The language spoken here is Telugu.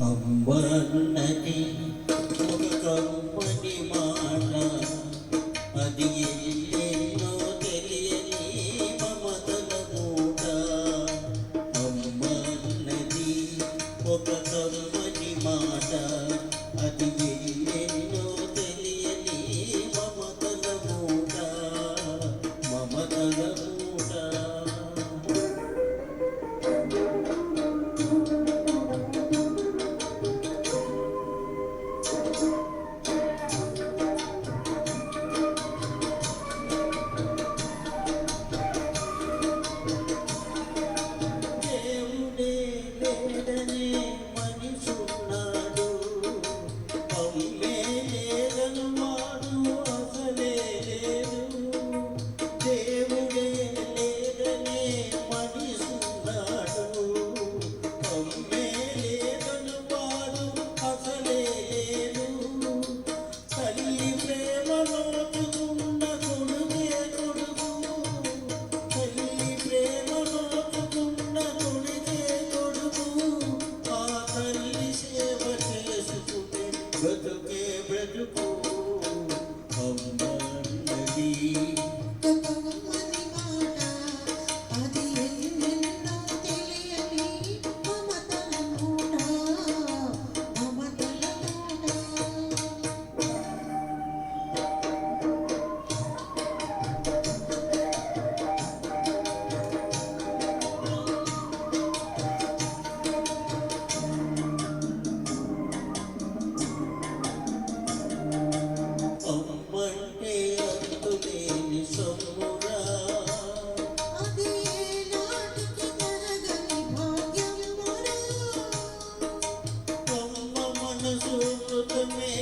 అమ్మన్నది ఒక కమ్మని మాట, అది ఎన్నో తెలియని మమతల మూట. అమ్మన్నది ఒక కమ్మని మాట, అది ఎన్నో తెలియని మమతల మూట, మమతల మూట. బ్రతుకే బ్రతుకు అమ్మన్నది అది ఎన్నెన్నో తెలియని మమతల మూట, మమతల అమ్మంటే అంతులేని సొమ్మురా, అది ఏనాటికి తరగని భాగ్యమురా. అమ్మ మనసు మృతమే